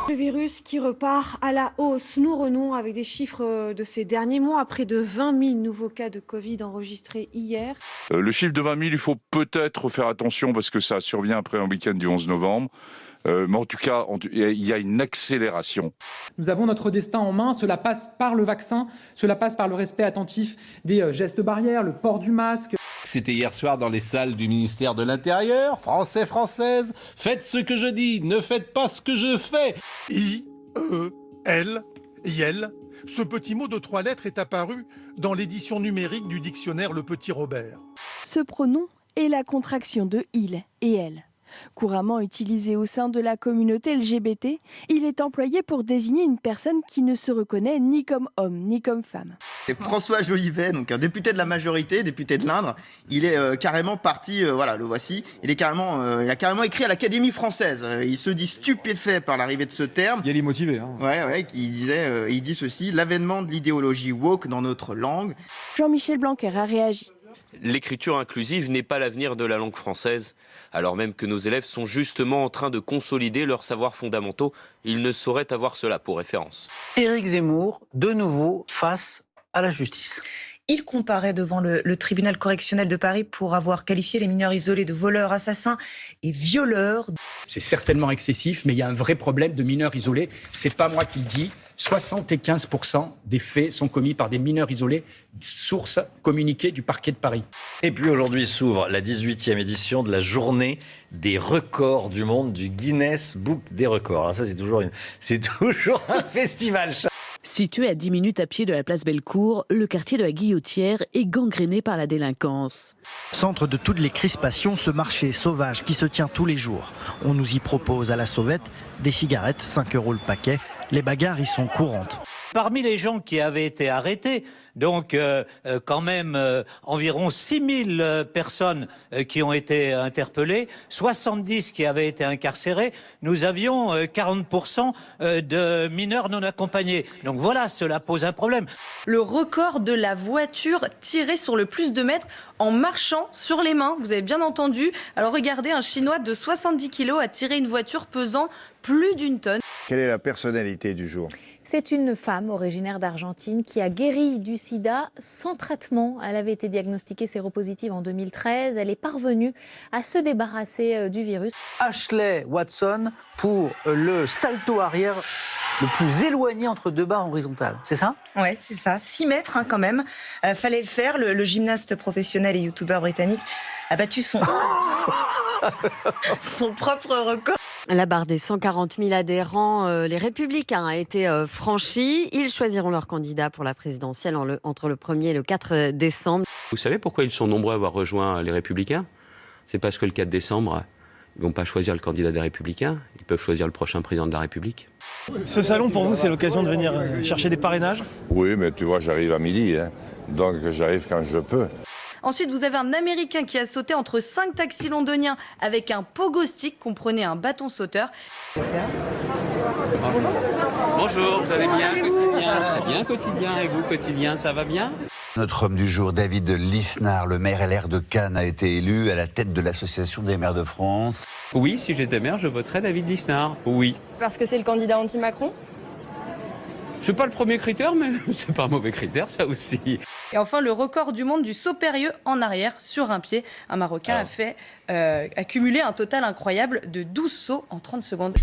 Le virus qui repart à la hausse. Nous renouons avec des chiffres de ces derniers mois. Près de 20 000 nouveaux cas de Covid enregistrés hier. Le chiffre de 20 000, il faut peut-être faire attention parce que ça survient après un week-end du 11 novembre. Mais en tout cas, il y a une accélération. Nous avons notre destin en main. Cela passe par le vaccin. Cela passe par le respect attentif des gestes barrières, le port du masque. C'était hier soir dans les salles du ministère de l'Intérieur. Français, Françaises, faites ce que je dis, ne faites pas ce que je fais. I-E-L, Yel. Ce petit mot de 3 lettres est apparu dans l'édition numérique du dictionnaire Le Petit Robert. Ce pronom est la contraction de il et elle. Couramment utilisé au sein de la communauté LGBT, il est employé pour désigner une personne qui ne se reconnaît ni comme homme ni comme femme. C'est François Jolivet, donc un député de la majorité, député de l'Indre. Il est carrément parti, voilà, le voici. Il a carrément écrit à l'Académie française. Il se dit stupéfait par l'arrivée de ce terme. Il est motivé. Ouais, il dit ceci, l'avènement de l'idéologie woke dans notre langue. Jean-Michel Blanquer a réagi. L'écriture inclusive n'est pas l'avenir de la langue française. Alors même que nos élèves sont justement en train de consolider leurs savoirs fondamentaux, ils ne sauraient avoir cela pour référence. Éric Zemmour, de nouveau face à la justice. Il comparaît devant le tribunal correctionnel de Paris pour avoir qualifié les mineurs isolés de voleurs, assassins et violeurs. C'est certainement excessif, mais il y a un vrai problème de mineurs isolés. C'est pas moi qui le dis. 75% des faits sont commis par des mineurs isolés, source communiquée du parquet de Paris. Et puis aujourd'hui s'ouvre la 18e édition de la journée des records du monde, du Guinness Book des records. Alors ça, c'est toujours un festival. Situé à 10 minutes à pied de la place Bellecour, le quartier de la Guillotière est gangréné par la délinquance. Centre de toutes les crispations, ce marché sauvage qui se tient tous les jours. On nous y propose à la sauvette des cigarettes, 5 € le paquet. Les bagarres y sont courantes. Parmi les gens qui avaient été arrêtés, donc quand même environ 6 000 personnes qui ont été interpellées, 70 qui avaient été incarcérés, nous avions 40% de mineurs non accompagnés. Donc voilà, cela pose un problème. Le record de la voiture tirée sur le plus de mètres en marchant sur les mains, vous avez bien entendu. Alors regardez, un Chinois de 70 kilos a tiré une voiture pesant plus d'1 tonne. Quelle est la personnalité du jour ? C'est une femme originaire d'Argentine qui a guéri du sida sans traitement. Elle avait été diagnostiquée séropositive en 2013. Elle est parvenue à se débarrasser du virus. Ashley Watson pour le salto arrière le plus éloigné entre deux barres horizontales. C'est ça ? Ouais, c'est ça. 6 mètres quand même. Fallait le faire. Le gymnaste professionnel et youtubeur britannique a battu son propre record. La barre des 140 000 adhérents, les Républicains, a été franchie. Ils choisiront leur candidat pour la présidentielle entre le 1er et le 4 décembre. Vous savez pourquoi ils sont nombreux à avoir rejoint les Républicains ? C'est parce que le 4 décembre, ils ne vont pas choisir le candidat des Républicains, ils peuvent choisir le prochain président de la République. Ce salon, pour vous, c'est l'occasion de venir chercher des parrainages ? Oui, mais tu vois, j'arrive à midi, donc j'arrive quand je peux. Ensuite, vous avez un Américain qui a sauté entre 5 taxis londoniens avec un pogo stick, comprenez un bâton sauteur. Bonjour, vous allez bien ? Quotidien, très bien, quotidien. Et vous, quotidien, ça va bien ? Notre homme du jour, David Lisnard, le maire LR de Cannes, a été élu à la tête de l'Association des maires de France. Oui, si j'étais maire, je voterais David Lisnard, oui. Parce que c'est le candidat anti-Macron ? C'est pas le premier critère, mais c'est pas un mauvais critère, ça aussi. Et enfin, le record du monde du saut périlleux en arrière sur un pied. Un Marocain a cumulé un total incroyable de 12 sauts en 30 secondes.